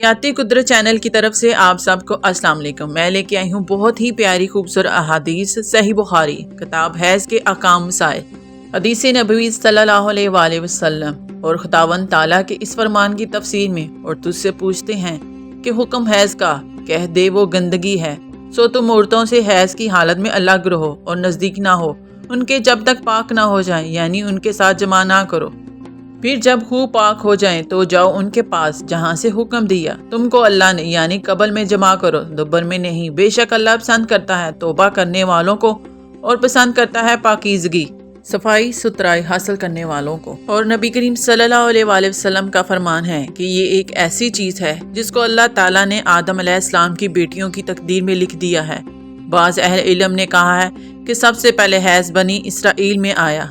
याती कुदरत चैनल की तरफ से आप सबको अस्सलाम वालेकुम। मैं लेके आई हूँ बहुत ही प्यारी खूबसूरत अहादीस सही बुखारी किताब हैज़ के अहकाम मसाइल हदीस नबवी सल्लल्लाहु अलैहि वसल्लम और खुदावंद ताला के इस फरमान की तफसीर में और तुझसे पूछते हैं कि हुक्म हैज़ का, कह दे वो गंदगी है। सो तुम औरतों से हैज़ की हालत में अलग रहो और नज़दीक ना हो उनके जब तक पाक ना हो जाए, यानी उनके साथ जमा ना करो। फिर जब खूब पाक हो जाएं तो जाओ उनके पास जहाँ से हुक्म दिया तुमको अल्लाह ने, यानी कबल में जमा करो, दुबर में नहीं। बेशक अल्लाह पसंद करता है तौबा करने वालों को और पसंद करता है पाकीज़गी, सफाई सुथराई हासिल करने वालों को। और नबी करीम सल्लल्लाहु अलैहि वसल्लम का फरमान है कि ये एक ऐसी चीज़ है जिसको अल्लाह ताला ने आदम अलैहिस्सलाम की बेटियों की तकदीर में लिख दिया है। बाज़ अहले इल्म ने कहा है कि सबसे पहले हैज़ बनी इसराइल में आया।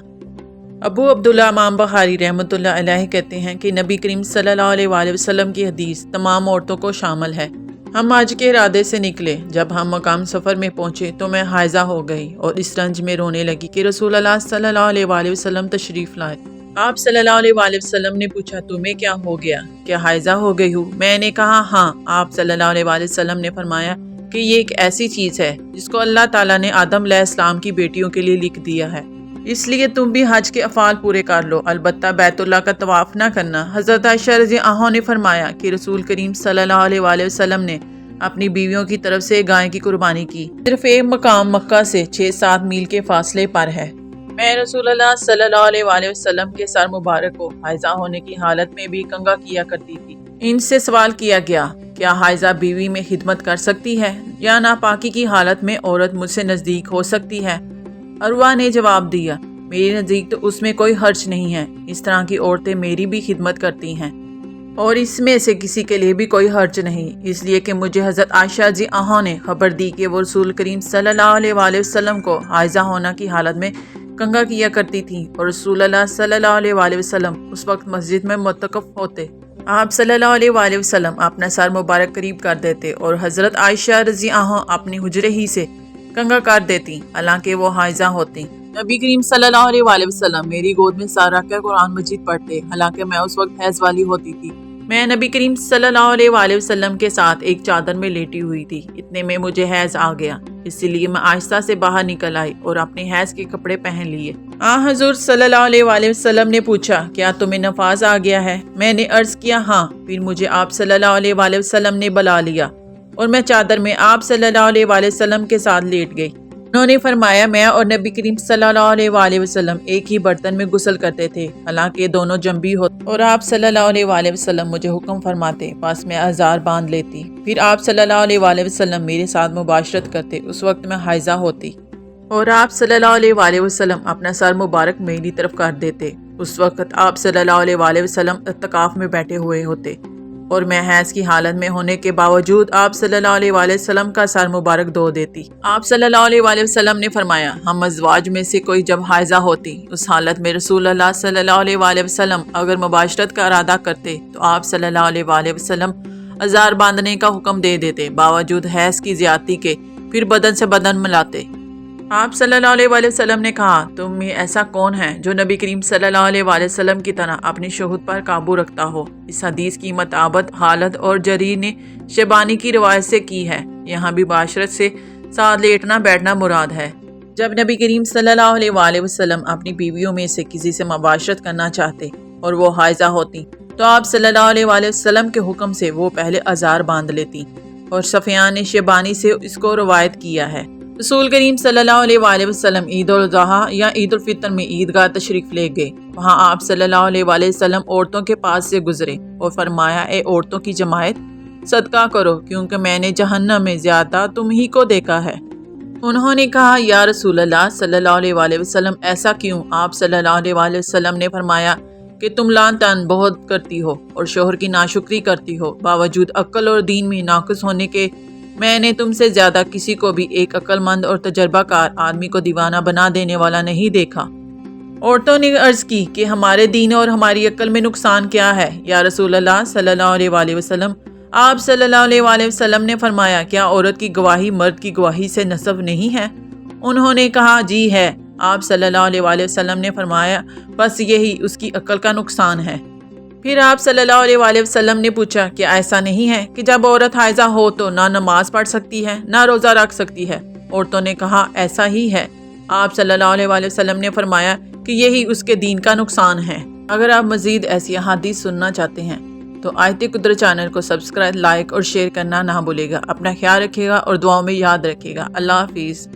अबू अब्दुल्ला इमाम बुखारी रहमतुल्लाह अलैहि कहते हैं कि नबी करीम सल्लल्लाहु अलैहि वसल्लम की हदीस तमाम औरतों को शामिल है। हम आज के इरादे से निकले। जब हम मकाम सफ़र में पहुँचे तो मैं हाइज़ा हो गई और इस रंज में रोने लगी कि रसूल अल्लाह सल्लल्लाहु अलैहि वसल्लम तशरीफ़ लाए। आप सल्लल्लाहु अलैहि वसल्लम ने पूछा, तुम्हें क्या हो गया, क्या हाइज़ा हो गई हूँ? मैंने कहा हाँ। आप सल्लल्लाहु अलैहि वसल्लम ने फरमाया कि ये एक ऐसी चीज़ है जिसको अल्लाह ताला ने आदम अलैहिस्सलाम की बेटियों के लिए लिख दिया है, इसलिए तुम भी हज के अफ़ाल पूरे कर लो, अलबत्ता बैतुल्लाह का तवाफ़ ना करना। हज़रत आयशा रज़ियल्लाहु अन्हा ने फरमाया कि रसूल करीम सल्लल्लाहु अलैहि वसल्लम ने अपनी बीवियों की तरफ से गाय की कुर्बानी की। सिर्फ एक मकाम मक्का से 6-7 मील के फासले पर है। मैं रसूलुल्लाह सल्लल्लाहु अलैहि वसल्लम के सर मुबारक को हाइज़ा होने की हालत में भी कंघा किया करती थी। इनसे सवाल किया गया, क्या हाइज़ा बीवी में खिदमत कर सकती है या नापाकी की हालत में औरत मुझसे नज़दीक हो सकती है? अरवा ने जवाब दिया, मेरे नज़दीक तो उसमें कोई हर्ज नहीं है। इस तरह की औरतें मेरी भी खिदमत करती हैं और इसमें से किसी के लिए भी कोई हर्ज नहीं, इसलिए कि मुझे हज़रत आयशा रज़ियल्लाहु अन्हा ने खबर दी कि वो रसूल करीम सल्लल्लाहु अलैहि वसल्लम को हाइज़ा होना की हालत में कंघा किया करती थी और रसूलुल्लाह सल्लल्लाहु अलैहि वसल्लम उस वक्त मस्जिद में मुतकफ़ होते। आप सल्लल्लाहु अलैहि वसल्लम अपना सर मुबारक करीब कर देते और हज़रत आयशा रज़ियल्लाहु अन्हा अपनी हुजरे ही से कंघा कर देती, हालांकि वो हाइज़ा होती। नबी करीम सल्लल्लाहु अलैहि वसल्लम मेरी गोद में सर रखकर कुरान मजीद पढ़ते, हालांकि मैं उस वक्त हैज़ वाली होती थी। मैं नबी करीम सल्लल्लाहु अलैहि वसल्लम के साथ एक चादर में लेटी हुई थी। इतने में मुझे हैज़ आ गया, इसलिए मैं आहिस्ता से बाहर निकल आई और अपने हैज़ के कपड़े पहन लिए। हजूर सल्लल्लाहु अलैहि वसल्लम ने पूछा, क्या तुम्हें नफाज आ गया है? मैंने अर्ज किया हाँ। फिर मुझे आप सल्लल्लाहु अलैहि वसल्लम ने बुला लिया और मैं चादर में आप सल्लल्लाहु अलैहि वसल्लम के साथ लेट गई। उन्होंने फरमाया, मैं और नबी करीम सल्लल्लाहु अलैहि वसल्लम एक ही बर्तन में गुस्ल करते थे, हालांकि दोनों जंबी होते, और आप सल्लल्लाहु अलैहि वसल्लम मुझे हुक्म फरमाते, पास में आज़ार बांध लेती। फिर आप सल्लल्लाहु अलैहि वसल्लम मेरे साथ मुबाशरत करते, उस वक्त मैं हाइज़ा होती और आप सल्लल्लाहु अलैहि वसल्लम अपना सर मुबारक मेरी तरफ कर देते। उस वक्त आप सल्लल्लाहु अलैहि वसल्लम इत्तिकाफ में बैठे हुए होते और मैं हैज़ की हालत में होने के बावजूद आप सल्लल्लाहु अलैहि वसल्लम का सर मुबारक धो देती। आप सल्लल्लाहु अलैहि वसल्लम ने फरमाया, हम अज़वाज में से कोई जब हाइज़ा होती उस हालत में रसूलुल्लाह सल्लल्लाहु अलैहि वसल्लम अगर मुबाशरत का इरादा करते तो आप सल्लल्लाहु अलैहि वसल्लम अज़ार बांधने का हुक्म दे देते, बावजूद हैज़ की ज़्यादती के। फिर बदन से बदन मिलाते। आप सल्लल्लाहु अलैहि वसल्लम ने कहा, तुम में ऐसा कौन है जो नबी करीम सल्लल्लाहु अलैहि वसल्लम की तरह अपनी शोहद पर काबू रखता हो? इस हदीस की मताबत हालत और जरीर ने शबानी की रवायत से की है। यहाँ भी बाशरत से साथ लेटना बैठना मुराद है। जब नबी करीम सल्लल्लाहु अलैहि वसल्लम अपनी बीवियों में से किसी से मुबाशरत करना चाहते और वो हाइज़ा होती तो आप सल्लल्लाहु अलैहि वसल्लम के हुक्म से वो पहले अज़ार बांध लेती, और सफियान ने शबानी से इसको रवायत किया है। रसूल करीम सल्लल्लाहु अलैहि वसल्लम ईद उल अज़हा या ईद उल फितर में ईदगाह तशरीफ़ ले गए। वहाँ आप सल्लल्लाहु अलैहि वसल्लम औरतों के पास से गुजरे और फरमाया, ए औरतों की जमायत, सदका करो क्योंकि मैंने जहन्नम में ज़्यादा तुम ही को देखा है। उन्होंने कहा, या रसूलल्लाह सल्लल्लाहु अलैहि वसल्लम ऐसा क्यों? आप सल्लल्लाहु अलैहि वसल्लम ने फरमाया कि तुम लान तान बहुत करती हो और शोहर की नाशुक्री करती हो, बावजूद अक्ल और दीन में नाक़िस होने के मैंने तुमसे ज्यादा किसी को भी एक अक्लमंद और तजर्बाकार आदमी को दीवाना बना देने वाला नहीं देखा। औरतों ने अर्ज की कि हमारे दीन और हमारी अक्ल में नुकसान क्या है या रसूलुल्लाह सल्लल्लाहु अलैहि वसल्लम? आप सल्लल्लाहु अलैहि वसल्लम ने फरमाया, क्या औरत की गवाही मर्द की गवाही से नसब नहीं है? उन्होंने कहा, जी है। आप सल्लल्लाहु अलैहि वसल्लम ने फरमाया, बस यही उसकी अक्ल का नुकसान है। پھر آپ صلی اللہ علیہ وآلہ وسلم نے پوچھا کہ ایسا نہیں ہے کہ جب عورت حائضہ ہو تو نہ نماز پڑھ سکتی ہے نہ روزہ رکھ سکتی ہے؟ عورتوں نے کہا ایسا ہی ہے۔ آپ صلی اللہ علیہ وآلہ وسلم نے فرمایا کہ یہی اس کے دین کا نقصان ہے۔ اگر آپ مزید ایسی احادیث سننا چاہتے ہیں تو آیت قدرت چینل کو سبسکرائب، لائک اور شیئر کرنا نہ بھولے گا۔ اپنا خیال رکھیے گا اور دعاؤں میں یاد رکھیے گا۔ اللہ حافظ۔